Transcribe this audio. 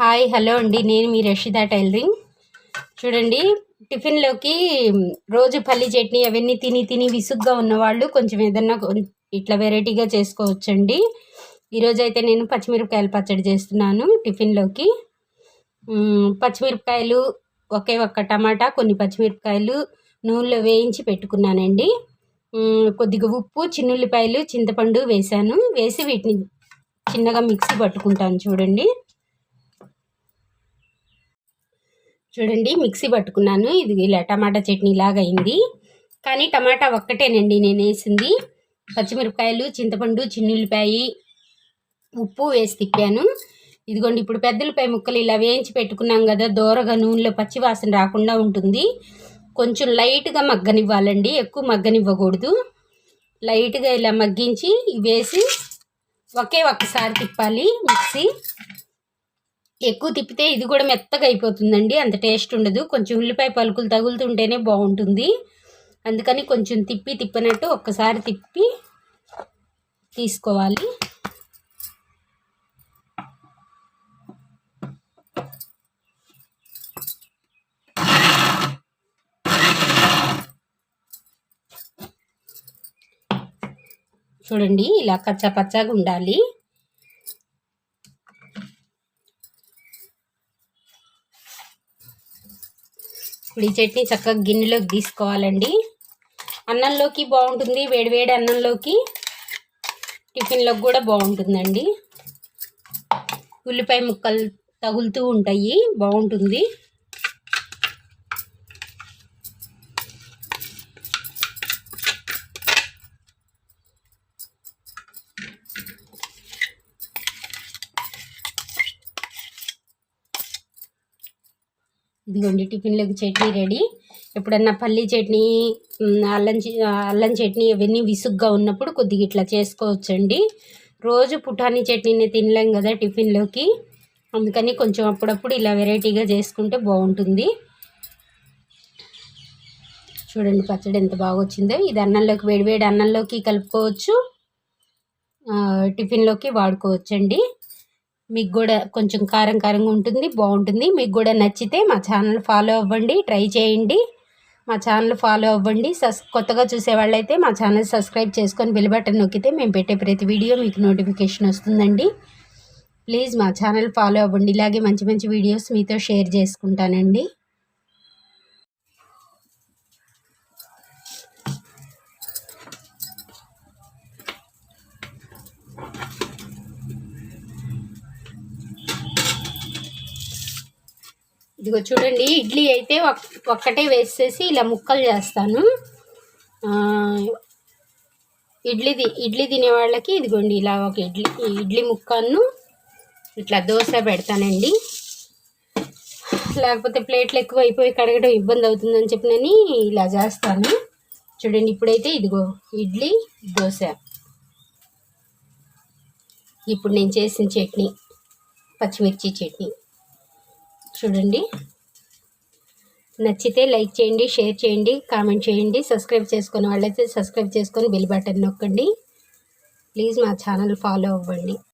Hi hello అండి, నేను మీ రషిదా tailoring. చూడండి, టిఫిన్లోకి రోజు పల్లి చట్నీ అవన్నీ తిని తిని విసుగ్గా ఉన్నవాళ్ళు కొంచెం ఏదన్నా ఇట్లా వెరైటీగా చేసుకోవచ్చండి. ఈరోజు అయితే నేను పచ్చిమిరపకాయల పచ్చడి చేస్తున్నాను టిఫిన్లోకి. పచ్చిమిరపకాయలు ఒక్క టమాటా, కొన్ని పచ్చిమిరపకాయలు నూనెలో వేయించి పెట్టుకున్నానండి. కొద్దిగా ఉప్పు, చిన్నుల్లిపాయలు, చింతపండు వేసి వీటిని చిన్నగా మిక్సీ పట్టుకుంటాను. చూడండి మిక్సీ పట్టుకున్నాను. ఇది ఇలా టమాటా చట్నీ లాగా అయింది. కానీ టమాటా ఒక్కటేనండి నేను వేసింది. పచ్చిమిరపకాయలు, చింతపండు, చిన్నుల్లిపాయ, ఉప్పు వేసి తిప్పాను. ఇదిగోండి, ఇప్పుడు పెద్దలపై ముక్కలు ఇలా వేయించి పెట్టుకున్నాం కదా, దోరగా నూనెలో పచ్చివాసన రాకుండా ఉంటుంది. కొంచెం లైట్గా మగ్గనివ్వాలండి, ఎక్కువ మగ్గనివ్వకూడదు. లైట్గా ఇలా మగ్గించి వేసి ఒక్కసారి తిప్పాలి మిక్సీ. ఎక్కువ తిప్పితే ఇది కూడా మెత్తగా అయిపోతుందండి, అంత టేస్ట్ ఉండదు. కొంచెం ఉల్లిపాయ పలుకులు తగులుతుంటేనే బాగుంటుంది. అందుకని కొంచెం తిప్పినట్టు ఒక్కసారి తిప్పి తీసుకోవాలి. చూడండి, ఇలా కచ్చా పచ్చాగా ఉండాలి. ఇప్పుడు ఈ చట్నీ చక్కగా గిన్నెలోకి తీసుకోవాలండి. అన్నంలోకి బాగుంటుంది, వేడివేడి అన్నంలోకి, టిఫిన్లోకి కూడా బాగుంటుందండి. ఉల్లిపాయ ముక్కలు తగులుతూ ఉంటాయి, బాగుంటుంది. ఇదిగోండి, టిఫిన్లోకి చట్నీ రెడీ. ఎప్పుడన్నా పల్లీ చట్నీ, అల్లం చట్నీ అవన్నీ విసుగ్గా ఉన్నప్పుడు కొద్దిగా ఇట్లా చేసుకోవచ్చండి. రోజు పుటానీ చట్నీని తినలేం కదా టిఫిన్లోకి, అందుకని కొంచెం అప్పుడప్పుడు ఇలా వెరైటీగా చేసుకుంటే బాగుంటుంది. చూడండి పచ్చడి ఎంత బాగా వచ్చిందో. ఇది అన్నంలోకి, వేడివేడి అన్నంలోకి కలుపుకోవచ్చు, టిఫిన్లోకి వాడుకోవచ్చండి. మీకు కూడా కొంచెం కారంగా ఉంటుంది, బాగుంటుంది. మీకు కూడా నచ్చితే మా ఛానల్ ఫాలో అవ్వండి, ట్రై చేయండి. మా ఛానల్ ఫాలో అవ్వండి. కొత్తగా చూసే వాళ్ళైతే మా ఛానల్ సబ్స్క్రైబ్ చేసుకొని బెల్ బటన్ నొక్కితే మేము పెట్టే ప్రతి వీడియో మీకు నోటిఫికేషన్ వస్తుందండి. ప్లీజ్ మా ఛానల్ ఫాలో అవ్వండి. ఇలాగే మంచి మంచి వీడియోస్ మీతో షేర్ చేసుకుంటానండి. ఇదిగో చూడండి, ఇడ్లీ అయితే ఒక్కటే వేసేసి ఇలా ముక్కలు చేస్తాను. ఇడ్లీ తినే వాళ్ళకి ఇదిగోండి ఇలా ఒక ఇడ్లీ ముక్కను ఇట్లా దోశ పెడతానండి. లేకపోతే ప్లేట్లు ఎక్కువ అయిపోయి కడగడం ఇబ్బంది అవుతుందని చెప్పినని ఇలా చేస్తాను. చూడండి, ఇప్పుడైతే ఇదిగో ఇడ్లీ, దోశ. ఇప్పుడు నేను చేసిన చట్నీ పచ్చిమిర్చి చట్నీ. చూడండి, నచ్చితే లైక్ చేయండి, షేర్ చేయండి, కామెంట్ చేయండి. సబ్స్క్రైబ్ చేసుకునే వాళ్ళైతే సబ్స్క్రైబ్ చేసుకొని బెల్ బటన్ నొక్కండి. ప్లీజ్ మా ఛానల్ ఫాలో అవ్వండి.